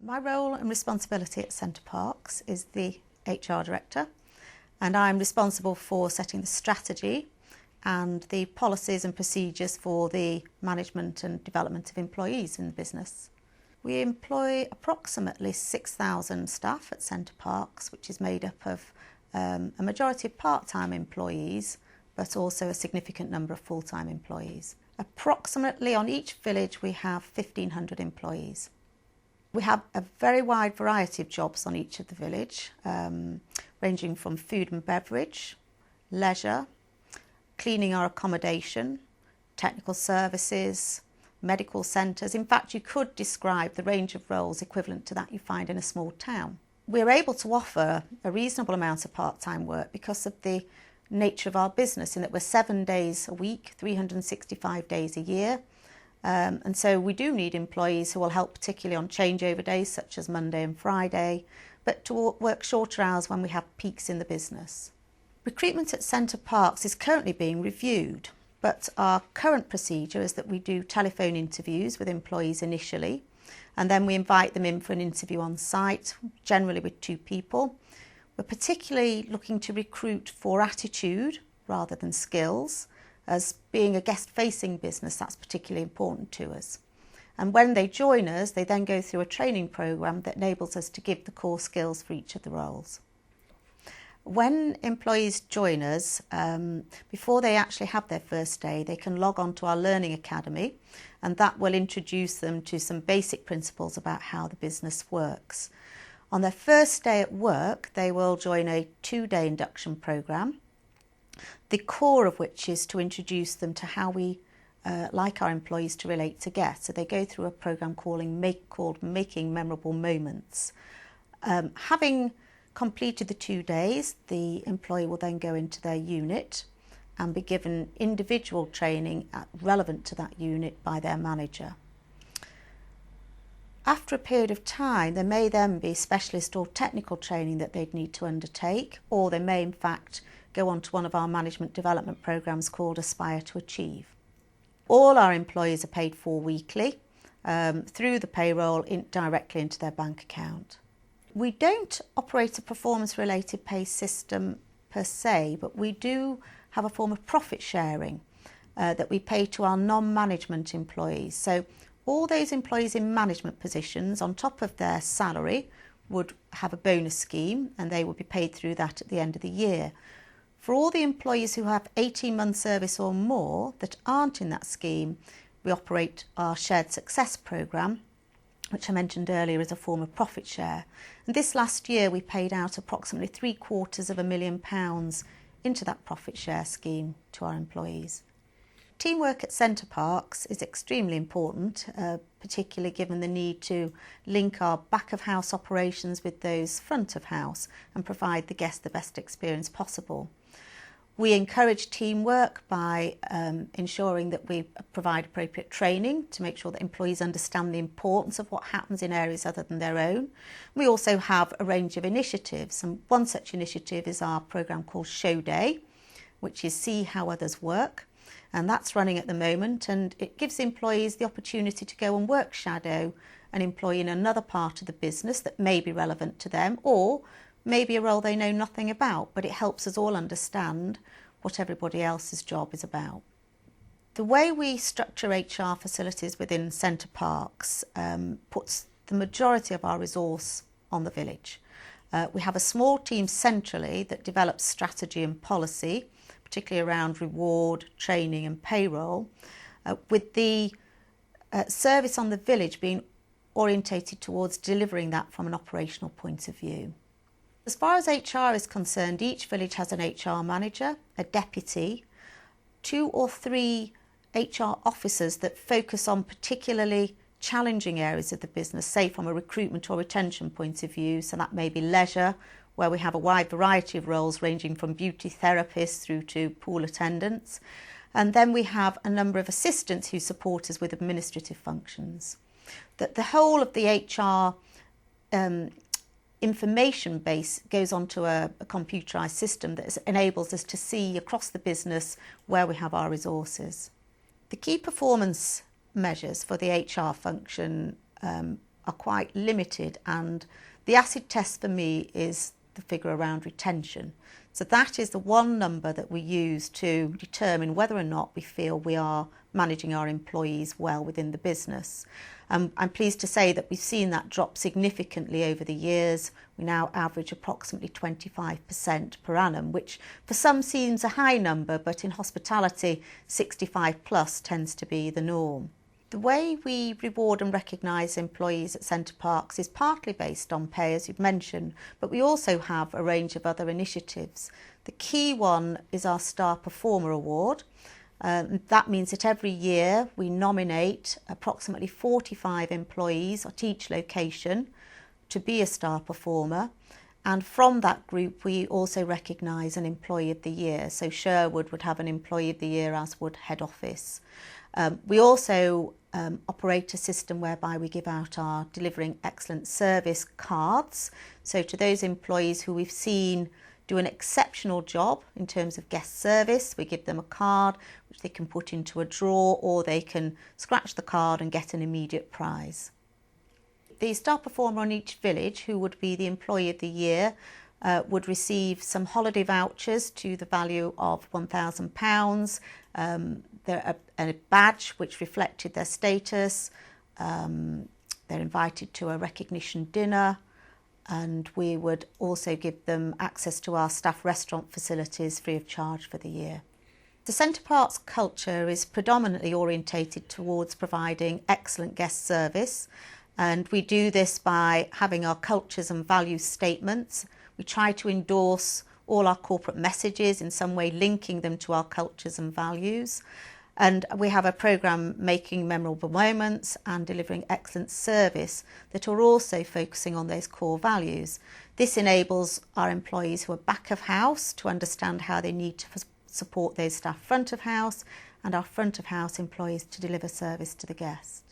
My role and responsibility at CenterParcs is the HR Director, and I'm responsible for setting the strategy and the policies and procedures for the management and development of employees in the business. We employ approximately 6,000 staff at CenterParcs, which is made up of a majority of part-time employees, but also a significant number of full-time employees. Approximately on each village we have 1,500 employees. We have a very wide variety of jobs on each of the village, ranging from food and beverage, leisure, cleaning our accommodation, technical services, medical centres. In fact, you could describe the range of roles equivalent to that you find in a small town. We're able to offer a reasonable amount of part-time work because of the nature of our business, in that we're 7 days a week, 365 days a year. And so we do need employees who will help particularly on changeover days such as Monday and Friday, but to work shorter hours when we have peaks in the business. Recruitment at CenterParcs is currently being reviewed, but our current procedure is that we do telephone interviews with employees initially, and then we invite them in for an interview on site, generally with 2 people. We're particularly looking to recruit for attitude rather than skills. As being a guest-facing business, that's particularly important to us. And when they join us, they then go through a training programme that enables us to give the core skills for each of the roles. When employees join us, before they actually have their first day, they can log on to our Learning Academy, and that will introduce them to some basic principles about how the business works. On their first day at work, they will join a 2-day induction programme, the core of which is to introduce them to how we like our employees to relate to guests. So they go through a programme called Making Memorable Moments. Having completed the 2 days, the employee will then go into their unit and be given individual training relevant to that unit by their manager. After a period of time, there may then be specialist or technical training that they'd need to undertake, or they may in fact go on to one of our management development programmes called Aspire to Achieve. All our employees are paid for weekly through the payroll directly into their bank account. We don't operate a performance-related pay system per se, but we do have a form of profit sharing that we pay to our non-management employees. So all those employees in management positions, on top of their salary, would have a bonus scheme, and they would be paid through that at the end of the year. For all the employees who have 18 months service or more that aren't in that scheme, we operate our shared success programme, which I mentioned earlier is a form of profit share. And this last year we paid out approximately £750,000 into that profit share scheme to our employees. Teamwork at CenterParcs is extremely important, particularly given the need to link our back of house operations with those front of house and provide the guest the best experience possible. We encourage teamwork by ensuring that we provide appropriate training to make sure that employees understand the importance of what happens in areas other than their own. We also have a range of initiatives, and one such initiative is our programme called Show Day, which is See How Others Work, and that's running at the moment, and it gives employees the opportunity to go and work shadow an employee in another part of the business that may be relevant to them, or maybe a role they know nothing about, but it helps us all understand what everybody else's job is about. The way we structure HR facilities within CenterParcs puts the majority of our resource on the village. We have a small team centrally that develops strategy and policy, particularly around reward, training and payroll, with the service on the village being orientated towards delivering that from an operational point of view. As far as HR is concerned, each village has an HR manager, a deputy, 2 or 3 HR officers that focus on particularly challenging areas of the business, say from a recruitment or retention point of view. So that may be leisure, where we have a wide variety of roles ranging from beauty therapists through to pool attendants. And then we have a number of assistants who support us with administrative functions. The whole of the HR information base goes onto a computerised system that enables us to see across the business where we have our resources. The key performance measures for the HR function are quite limited, and the acid test for me is the figure around retention. So that is the one number that we use to determine whether or not we feel we are managing our employees well within the business. I'm pleased to say that we've seen that drop significantly over the years. We now average approximately 25% per annum, which for some seems a high number, but in hospitality, 65 plus tends to be the norm. The way we reward and recognise employees at CenterParcs is partly based on pay, as you've mentioned, but we also have a range of other initiatives. The key one is our Star Performer Award. That means that every year we nominate approximately 45 employees at each location to be a star performer, and from that group we also recognise an Employee of the Year. So Sherwood would have an Employee of the Year, as would Head Office. We also operate a system whereby we give out our Delivering Excellent Service cards. So to those employees who we've seen do an exceptional job in terms of guest service, we give them a card which they can put into a drawer, or they can scratch the card and get an immediate prize. The star performer on each village, who would be the Employee of the Year, would receive some holiday vouchers to the value of £1,000, a badge which reflected their status. They're invited to a recognition dinner, and we would also give them access to our staff restaurant facilities free of charge for the year. The CenterParcs culture is predominantly orientated towards providing excellent guest service, and we do this by having our cultures and values statements. We try to endorse all our corporate messages, in some way linking them to our cultures and values. And we have a programme, Making Memorable Moments and Delivering Excellent Service, that are also focusing on those core values. This enables our employees who are back of house to understand how they need to support those staff front of house, and our front of house employees to deliver service to the guests.